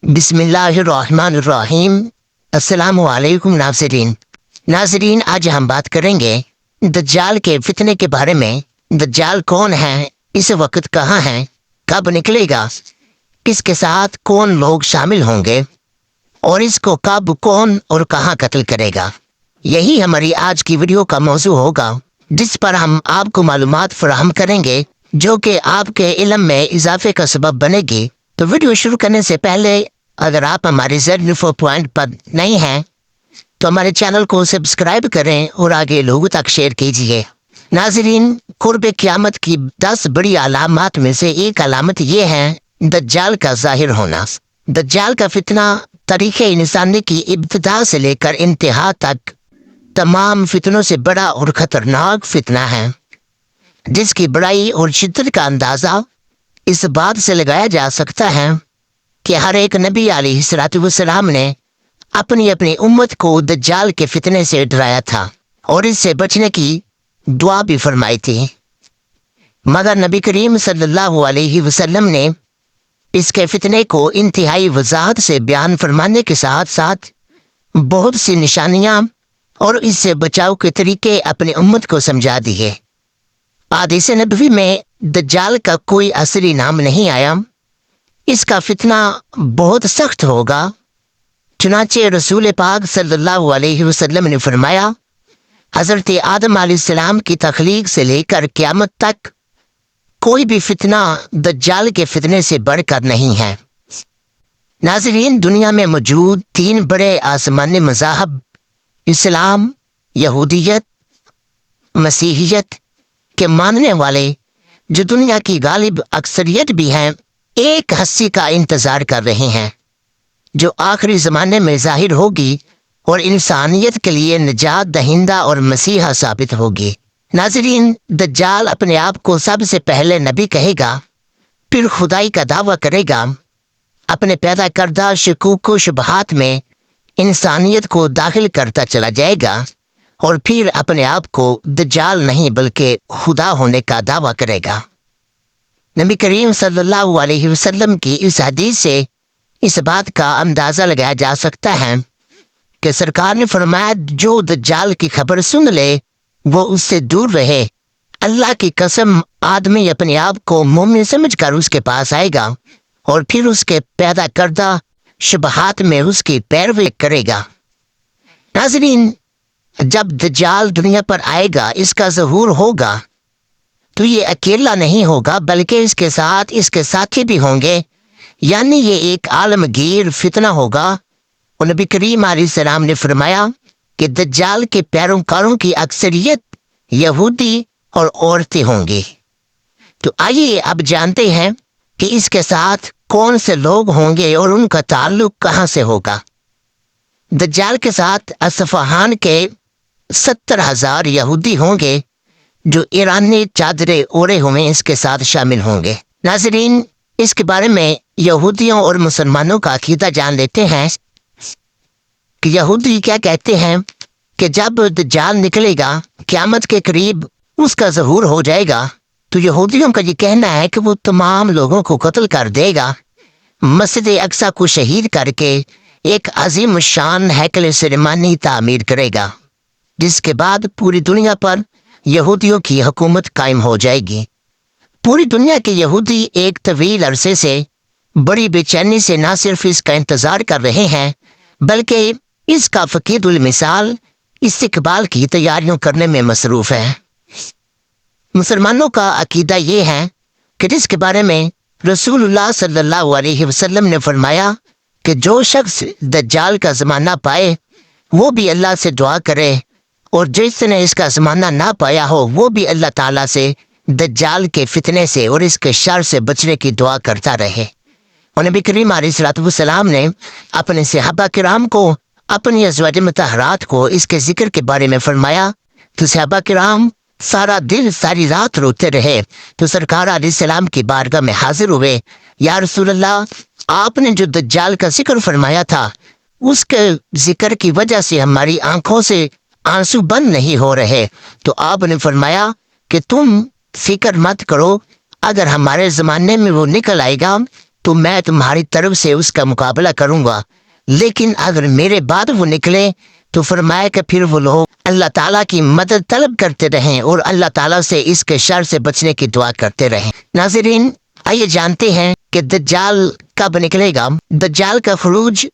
बिस्मिल्लाहिर्रहमानिर्रहीम। अस्सलामु अलैकुम नाज़रीन, आज हम बात करेंगे दज्जाल के फितने के बारे में। दज्जाल कौन है, इस वक्त कहाँ है, कब निकलेगा, किसके साथ कौन लोग शामिल होंगे और इसको कब कौन और कहाँ कत्ल करेगा। यही हमारी आज की वीडियो का मौजू होगा, जिस पर हम आपको मालूमात फराहम करेंगे जो कि आपके इल्म में इजाफे का सबब बनेगी। तो वीडियो शुरू करने से पहले अगर आप हमारे Z पॉइंट पर नहीं हैं तो हमारे चैनल को सब्सक्राइब करें और आगे लोगों तक शेयर कीजिए। नाज़रीन, कुर्ब क़यामत की 10 बड़ी अलामत में से एक अलामत ये है दज्जाल का ज़ाहिर होना। दज्जाल का फितना तारीख़ इंसानी की इब्तिदा से लेकर इंतहा तक तमाम फितनों से बड़ा और ख़तरनाक फितना है, जिसकी बड़ाई और शिद्दत का अंदाज़ा इस बात से लगाया जा सकता है कि हर एक नबी अलैहिस्सलाम ने अपनी अपनी उम्मत को दज्जाल के फितने से डराया था और इससे बचने की दुआ भी फरमाई थी, मगर नबी करीम सल्लल्लाहु अलैहि वसल्लम ने इसके फितने को इंतहाई वजाहत से बयान फरमाने के साथ साथ बहुत सी निशानियां और इससे बचाव के तरीके अपनी उम्मत को समझा दिए। हदीस नबवी में दज्जाल का कोई असली नाम नहीं आया। इसका फितना बहुत सख्त होगा। चुनाचे रसूल पाक सल्लल्लाहु अलैहि वसल्लम ने फरमाया, हज़रत आदम अलैहिस्सलाम की तख्लीक से लेकर क़यामत तक कोई भी फितना दज्जाल के फितने से बढ़कर नहीं है। नाज़रीन, दुनिया में मौजूद 3 बड़े आसमानी मज़ाहब इस्लाम, यहूदियत, मसीहियत के मानने वाले, जो दुनिया की गालिब अक्सरियत भी हैं, एक हस्ती का इंतज़ार कर रहे हैं जो आखिरी ज़माने में ज़ाहिर होगी और इंसानियत के लिए निजात दहिंदा और मसीहा साबित होगी। नाज़रीन, दज्जाल अपने आप को सबसे पहले नबी कहेगा, फिर खुदाई का दावा करेगा, अपने पैदा करदा शकूक व शुबहात में इंसानियत को दाखिल करता चला जाएगा और फिर अपने आप को दज्जाल नहीं बल्कि खुदा होने का दावा करेगा। नबी करीम सल्लल्लाहु अलैहि वसल्लम की इस हदीस से इस बात का अंदाज़ा लगाया जा सकता है कि सरकार ने फरमाया, जो दज्जाल की खबर सुन ले वो उससे दूर रहे। अल्लाह की कसम, आदमी अपने आप को मोमिन समझकर उसके पास आएगा और फिर उसके पैदा करदा शुबहात में उसकी पैरवी करेगा। नाज़रीन, जब दज्जाल दुनिया पर आएगा, इसका ज़हूर होगा तो ये अकेला नहीं होगा बल्कि इसके साथ इसके साथी भी होंगे, यानी ये एक आलमगीर फितना होगा। और नबी करीम अलैहिस्सलाम ने फरमाया कि दज्जाल के पैरोकारों की अक्सरियत यहूदी और औरतें होंगी। तो आइए अब जानते हैं कि इसके साथ कौन से लोग होंगे और उनका ताल्लुक कहाँ से होगा। दज्जाल के साथ असफ़हान के 70,000 यहूदी होंगे जो ईरानी चादरें ओढ़े हुए इसके साथ शामिल होंगे। नाज़रीन, इसके बारे में यहूदियों और मुसलमानों का अकीदा जान लेते हैं कि यहूदी क्या कहते हैं कि जब दज्जाल निकलेगा, क़यामत के करीब उसका ज़हूर हो जाएगा, तो यहूदियों का ये कहना है कि वो तमाम लोगों को कत्ल कर देगा, मस्जिद अक्सा को शहीद करके एक अजीम शान हैकल सुलेमानी तामीर करेगा, जिसके बाद पूरी दुनिया पर यहूदियों की हुकूमत कायम हो जाएगी। पूरी दुनिया के यहूदी एक तवील अरसे से बड़ी बेचैनी से न सिर्फ इसका इंतज़ार कर रहे हैं बल्कि इसका फ़कीदुल मिसाल इस्तिकबाल की तैयारियों करने में मसरूफ़ है। मुसलमानों का अकीदा ये है कि जिसके बारे में रसूलुल्लाह सल्लल्लाहु अलैहि वसल्लम ने फरमाया कि जो शख्स दज्जाल का ज़माना पाए वो भी अल्लाह से दुआ करे और जिसने इसका ज़माना ना पाया हो वो भी अल्लाह ताला से दज्जाल के फितने से और इसके शर से बचने की दुआ करता रहे। और नबी करीम अलैहिस्सलाम ने अपने सहाबा किराम को, अपनी अज़वाज मुतहरात को इसके ज़िक्र के बारे में फरमाया तो सहाबा किराम सारा दिन सारी रात रोते रहे। तो सरकार अलैहिस्सलाम की बारगाह में हाजिर हुए, या रसूलल्लाह, आपने जो दज्जाल का जिक्र फरमाया था उसके जिक्र की वजह से हमारी आंखों से आंसू बंद नहीं हो रहे। तो आपने फरमाया कि तुम फिक्र मत करो, अगर हमारे ज़माने में वो निकल आएगा تو میں تمہاری طرف سے اس کا مقابلہ کروں گا، لیکن اگر میرے بعد وہ نکلے تو فرمایا کہ پھر وہ لوگ اللہ تعالیٰ کی مدد طلب کرتے رہیں اور اللہ تعالیٰ سے اس کے شر سے بچنے کی دعا کرتے رہیں۔ ناظرین، آئیے جانتے ہیں کہ دجال کب نکلے گا۔ دجال کا خروج،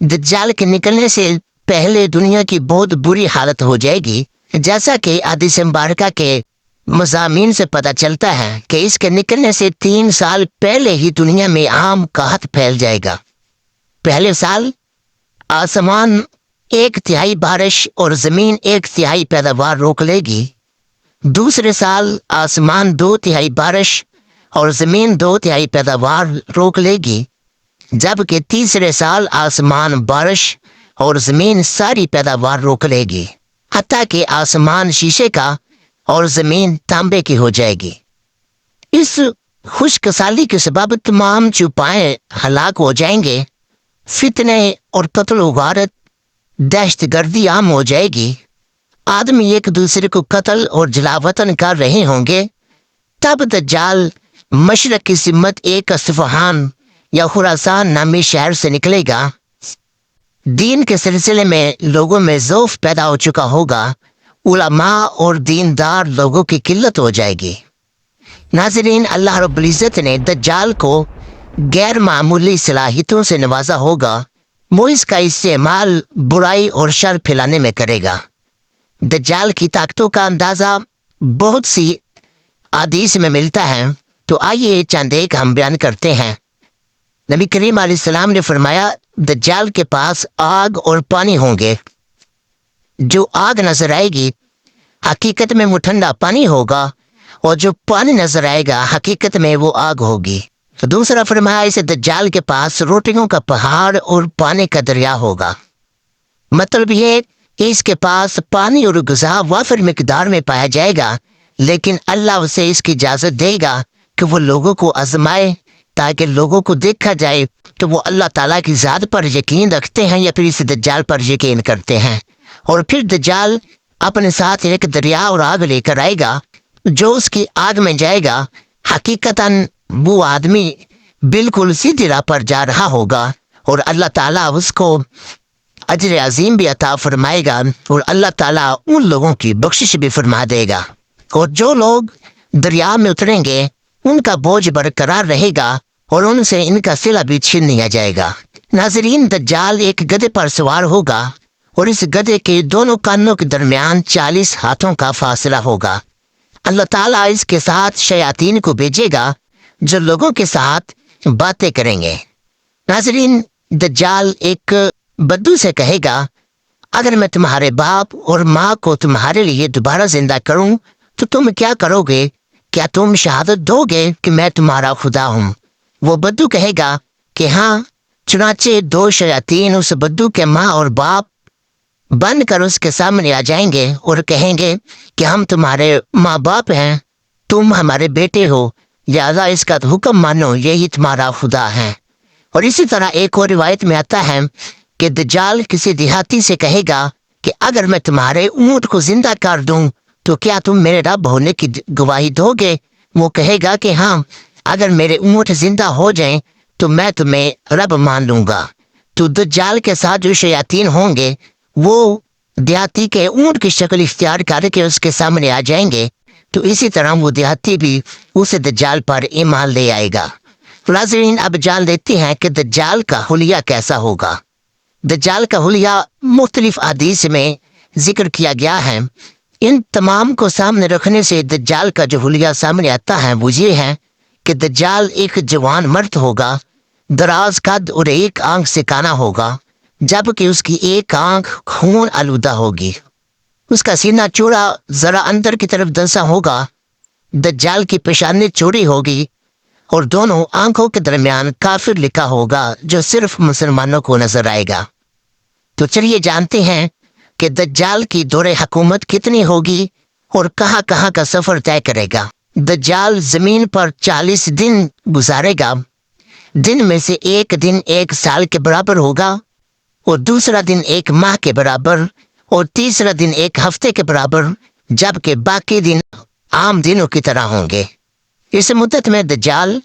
دجال کے نکلنے سے پہلے دنیا کی بہت بری حالت ہو جائے گی، جیسا کہ حدیث مبارکہ کے مضامین سے پتہ چلتا ہے کہ اس کے نکلنے سے 3 سال پہلے ہی دنیا میں عام قحط پھیل جائے گا۔ پہلے سال آسمان 1/3 بارش اور زمین 1/3 پیداوار روک لے گی۔ دوسرے سال آسمان 2/3 بارش اور زمین 2/3 پیداوار روک لے گی، جبکہ تیسرے سال آسمان بارش اور زمین ساری پیداوار روک لے گی، حتیٰ کہ آسمان شیشے کا اور زمین تانبے کی ہو جائے گی۔ اس خشک سالی کے سبب تمام چوپائے ہلاک ہو جائیں گے، فتنے اور قتل و غارت، دہشت گردی عام ہو جائے گی، آدمی ایک دوسرے کو قتل اور جلا وطن کر رہے ہوں گے۔ تب دجال مشرق کی سمت ایک اصفہان یا خراسان نامی شہر سے نکلے گا۔ دین کے سلسلے میں لوگوں میں ضعف پیدا ہو چکا ہوگا، علماء اور دیندار لوگوں کی قلت ہو جائے گی۔ ناظرین، اللہ رب العزت نے دجال کو غیر معمولی صلاحیتوں سے نوازا ہوگا، وہ اس کا استعمال برائی اور شر پھیلانے میں کرے گا۔ دجال کی طاقتوں کا اندازہ بہت سی احادیث میں ملتا ہے، تو آئیے چند ایک ہم بیان کرتے ہیں۔ نبی کریم علیہ السلام نے فرمایا، دجال کے پاس آگ اور پانی ہوں گے۔ جو آگ نظر آئے گی حقیقت میں وہ ٹھنڈا پانی ہوگا، اور جو پانی نظر آئے گا حقیقت میں وہ آگ ہوگی۔ تو دوسرا فرمایا، اسے دجال کے پاس روٹیوں کا پہاڑ اور پانی کا دریا ہوگا۔ مطلب یہ کہ اس کے پاس پانی اور غذا وافر مقدار میں پایا جائے گا، لیکن اللہ اسے اس کی اجازت دے گا کہ وہ لوگوں کو آزمائے، تاکہ لوگوں کو دیکھا جائے کہ وہ اللہ تعالیٰ کی ذات پر یقین رکھتے ہیں یا پھر اس دجال پر یقین کرتے ہیں۔ اور پھر دجال اپنے ساتھ ایک دریا اور آگ لے کر آئے گا، جو اس کی آگ میں جائے گا حقیقتاً وہ آدمی بالکل سیدھی راہ پر جا رہا ہوگا، اور اللہ تعالیٰ اس کو اجر عظیم بھی عطا فرمائے گا، اور اللہ تعالیٰ ان لوگوں کی بخشش بھی فرما دے گا۔ اور جو لوگ دریا میں اتریں گے ان کا بوجھ برقرار رہے گا، اور ان سے ان کا صلہ بھی چھین لیا جائے گا۔ ناظرین، دجال ایک گدھے پر سوار ہوگا، اور اس گدھے کے دونوں کانوں کے درمیان 40 ہاتھوں کا فاصلہ ہوگا۔ اللہ تعالیٰ اس کے ساتھ شیاطین کو بھیجے گا جو لوگوں کے ساتھ باتیں کریں گے۔ ناظرین، دجال ایک بدو سے کہے گا، اگر میں تمہارے باپ اور ماں کو تمہارے لیے دوبارہ زندہ کروں تو تم کیا کرو گے؟ کیا تم شہادت دو گے کہ میں تمہارا خدا ہوں؟ وہ بدو کہے گا کہ ہاں۔ چنانچہ 2 شیاطین اس بدو کے ماں اور باپ بن کر اس کے سامنے آ جائیں گے اور کہیں گے کہ ہم تمہارے ماں باپ ہیں، تم ہمارے بیٹے ہو، لہذا اس کا حکم مانو، یہی تمہارا خدا ہے۔ اور اسی طرح ایک اور روایت میں آتا ہے کہ دجال کسی دیہاتی سے کہے گا کہ اگر میں تمہارے اونٹ کو زندہ کر دوں تو کیا تم میرے رب ہونے کی گواہی دو گے؟ وہ کہے گا کہ ہاں، اگر میرے اونٹ زندہ ہو جائیں تو میں تمہیں رب مان لوں گا۔ تو دجال کے ساتھ جو شیاطین ہوں گے وہ دیہاتی کے اونٹ کی شکل اختیار کر کے اس کے سامنے آ جائیں گے، تو اسی طرح وہ دیہاتی بھی اس دجال پر ایمان لے آئے گا۔ ناظرین، اب جان لیتے ہیں کہ دجال کا حلیہ کیسا ہوگا۔ دجال کا حلیہ مختلف احادیث میں ذکر کیا گیا ہے۔ ان تمام کو سامنے رکھنے سے دجال کا جو حلیہ سامنے آتا ہے وہ یہ ہے کہ دجال ایک جوان مرد ہوگا، دراز قد اور ایک آنکھ سے کانا ہوگا، جبکہ اس کی ایک آنکھ خون آلودہ ہوگی۔ اس کا سینہ چوڑا ذرا اندر کی طرف دنسا ہوگا۔ دجال کی پیشانی چوڑی ہوگی، اور دونوں آنکھوں کے درمیان کافر لکھا ہوگا جو صرف مسلمانوں کو نظر آئے گا۔ تو چلیے جانتے ہیں کہ دجال کی دور حکومت کتنی ہوگی اور کہاں کہاں کا سفر طے کرے گا۔ دجال زمین پر 40 دن گزارے گا۔ دن میں سے ایک دن 1 سال کے برابر ہوگا، اور دوسرا دن 1 ماہ کے برابر، اور تیسرا دن 1 ہفتے کے برابر، جبکہ باقی دن عام دنوں کی طرح ہوں گے۔ اس مدت میں دجال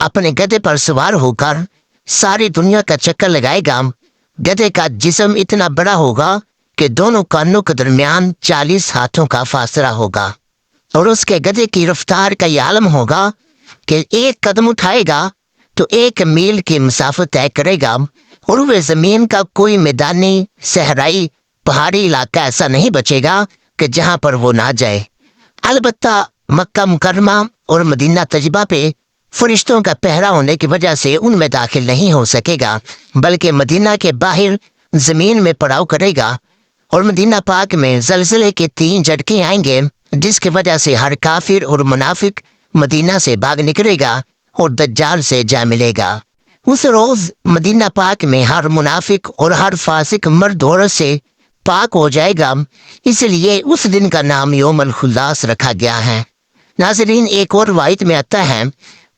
अपने गधे पर सवार होकर सारी दुनिया का चक्कर लगाएगा। गधे का जिस्म इतना बड़ा होगा कि दोनों कानों के दरमियान 40 हाथों का फासला होगा, और उसके गधे की रफ्तार का ये आलम होगा कि एक कदम उठाएगा तो 1 मील की मुसाफत तय करेगा, और वह जमीन का कोई मैदानी, सहराई, पहाड़ी इलाका ऐसा नहीं बचेगा कि जहां पर वो ना जाए। अलबत्ता मक्का मुकरमा और मदीना तजबा पे फरिश्तों का पहरा होने की वजह से उनमें दाखिल नहीं हो सकेगा, बल्कि मदीना के बाहर जमीन में पड़ाव करेगा। और मदीना पाक में जलजले के 3 झटके आएंगे, जिसकी वजह से हर काफिर और मुनाफिक मदीना से भाग निकलेगा और दज्जाल से जा मिलेगा। उस रोज मदीना पाक में हर मुनाफिक और हर फासिक मर्द औरत से पाक हो जाएगा, इसलिए उस दिन का नाम यौमुल खुल्लास रखा गया है। नाज़रीन, एक और रवायत में आता है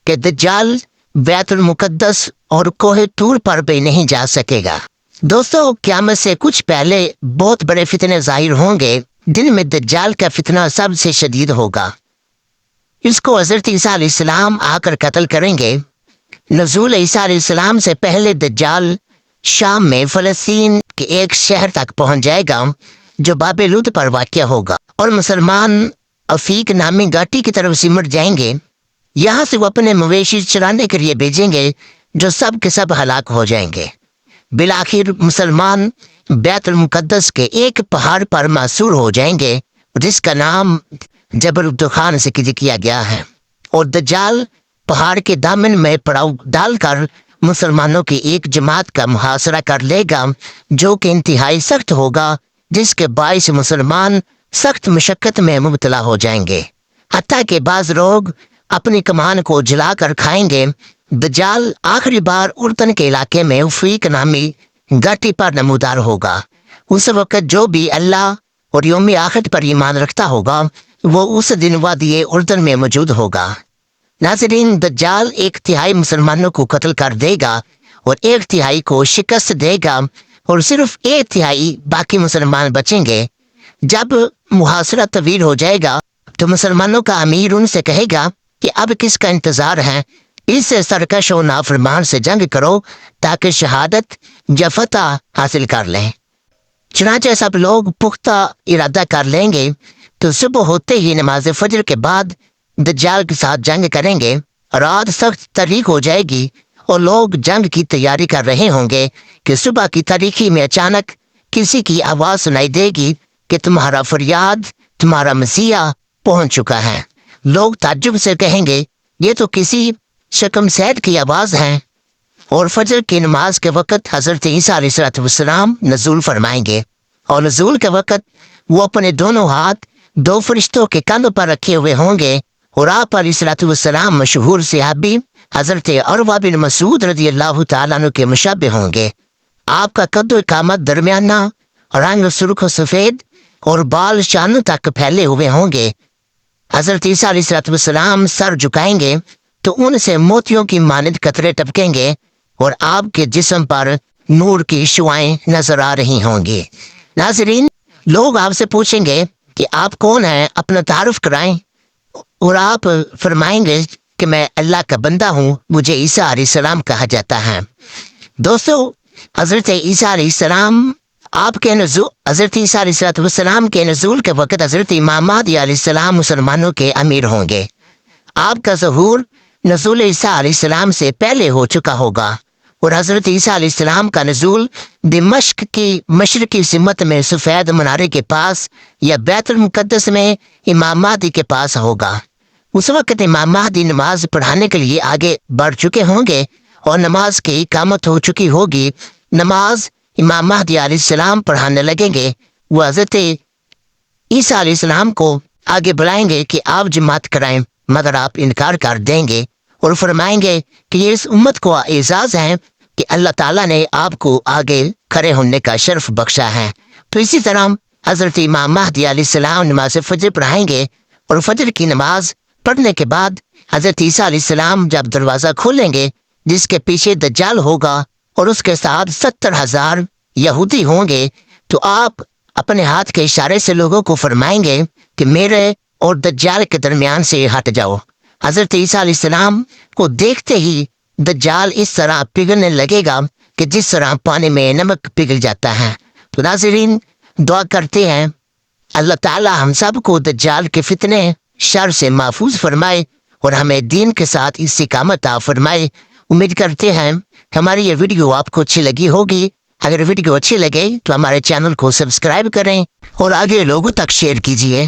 कि दज्जाल बैतुल मुकद्दस और कोहे तूर पर भी नहीं जा सकेगा। दोस्तों, क़यामत से कुछ पहले बहुत बड़े फितने जाहिर होंगे, दिन में दज्जाल का फितना सबसे शदीद होगा। इसको हजरत ईसा अलैहिस्सलाम आकर कत्ल करेंगे। नज़ूल ईसा अलैहिस्सलाम से पहले दज्जाल शाम में फ़लस्तीन के एक शहर तक पहुंच जाएगा जो बाबेलूद पर वाक़या होगा, और मुसलमान अफीक नामी घाटी की तरफ सिमट जाएंगे। यहाँ से वो अपने मवेशी चराने के लिए भेजेंगे, जो सब के सब हलाक हो जाएंगे। बिलाखिर मुसलमान बैतुल मुकद्दस के एक पहाड़ पर मासूर हो जाएंगे, जिसका नाम जबल दुखान से किया गया है, और दज्जाल पहाड़ के दामन में पड़ाव डालकर मुसलमानों की एक जमात का मुहासरा कर लेगा, जो कि इंतहाई सख्त होगा, जिसके बाइस मुसलमान सख्त मुशक्कत में मुब्तला हो जाएंगे। हत्ता के बाज लोग अपनी कमान को जलाकर खाएंगे। दज्जाल आखिरी बार उर्दन के इलाके में उफीक नामी घाटी पर नमूदार होगा। उस वक्त जो भी अल्लाह और यौम आखिरत पर ईमान रखता होगा, वो उस दिन वादी उर्दन में मौजूद होगा। नाज़रीन, दज्जाल 1/3 मुसलमानों को कत्ल कर देगा और 1/3 को शिकस्त देगा, और सिर्फ 1/3 बाकी मुसलमान बचेंगे। जब मुहासरा तवील हो जाएगा तो मुसलमानों का अमीर उनसे कहेगा कि अब किसका इंतजार है, इससे सरकश और नाफरमान से जंग करो ताकि शहादत या फतह हासिल कर लें। चुनांचे सब लोग पुख्ता इरादा कर लेंगे तो सुबह होते ही नमाज फजर के बाद दज्जाल के साथ जंग करेंगे। रात सख्त तारीख हो जाएगी और लोग जंग की तैयारी कर रहे होंगे कि सुबह की तारीखी में अचानक किसी की आवाज सुनाई देगी कि तुम्हारा फरियाद, तुम्हारा मसीहा पहुंच चुका है। लोग ताज्जुब से कहेंगे, ये तो किसी शकमसैद की आवाज है। और फजर की नमाज के वक़्त हज़रत ईसा अलैहिस्सलाम नज़ूल फरमाएंगे, और नज़ूल के वक़्त वो अपने दोनों हाथ 2 फरिश्तों के कंधों पर रखे हुए होंगे, और आप अलैहिस्सलाम मशहूर सहाबी हज़रत अरवा बिन मसूद रज़ियल्लाहु ताला अन्हु के मुशब्बे होंगे। आपका कद्दो कामत दरमियाना, रंग सुर्ख सफ़ेद और बाल शानों तक फैले हुए होंगे। हज़रत ईसा अलैहिस्सलाम सर झुकाएंगे तो उनसे मोतियों की मानिंद कतरे टपकेंगे, और आपके जिस्म पर नूर की शुआएं नजर आ रही होंगी। नाज़रीन, लोग आपसे पूछेंगे कि आप कौन हैं, अपना तारुफ कराएं, और आप फरमाएंगे कि मैं अल्लाह का बंदा हूँ, मुझे ईसा अलैहिस्सलाम कहा जाता है। दोस्तों, हज़रत ईसा अलैहिस्सलाम हज़रत ईसा अलैहिस्सलाम के नज़ूल के वक़्त हज़रत इमाम महदी अलैहिस्सलाम मुसलमानों के अमीर होंगे। आपका ज़हूर नज़ूल ईसा अलैहिस्सलाम से पहले हो चुका होगा, और हज़रत ईसा अलैहिस्सलाम का नज़ूल दिमश्क की मशरकी सिमत में सफ़ेद मनारे के पास या बैतुल मुकद्दस में इमाम महदी के पास होगा। उस वक़्त इमाम महदी नमाज पढ़ाने के लिए आगे बढ़ चुके होंगे और नमाज की इकामत हो चुकी होगी। नमाज इमाम महदी अलैहिस्सलाम पढ़ाने लगेंगे। वो हज़रत ईसा अलैहिस्सलाम को आगे बुलाएंगे कि आप जमात कराएं, मगर आप इनकार कर देंगे और फरमाएंगे कि ये इस उम्मत को एजाज है कि अल्लाह ताला ने आपको आगे खड़े होने का शर्फ बख्शा है। तो इसी तरह हज़रत इमाम महदी अलैहिस्सलाम नमाज फजर पढ़ाएंगे, और फजर की नमाज पढ़ने के बाद हज़रत ईसा अलैहिस्सलाम जब दरवाज़ा खोलेंगे, जिसके पीछे दज्जाल होगा और उसके साथ 70,000 यहूदी होंगे, तो आप अपने हाथ के इशारे से लोगों को फरमाएंगे कि मेरे और दज्जाल के दरमियान से हट जाओ। حضرت عیسیٰ علیہ السلام کو دیکھتے ہی دجال اس طرح پگھلنے لگے گا کہ جس طرح پانی میں نمک پگھل جاتا ہے۔ تو ناظرین دعا کرتے ہیں اللہ تعالی ہم سب کو دجال کے فتنے شر سے محفوظ فرمائے اور ہمیں دین کے ساتھ استقامت عطا فرمائے۔ امید کرتے ہیں کہ ہماری یہ ویڈیو آپ کو اچھی لگی ہوگی۔ اگر ویڈیو اچھی لگے تو ہمارے چینل کو سبسکرائب کریں اور آگے لوگوں تک شیئر کیجیے۔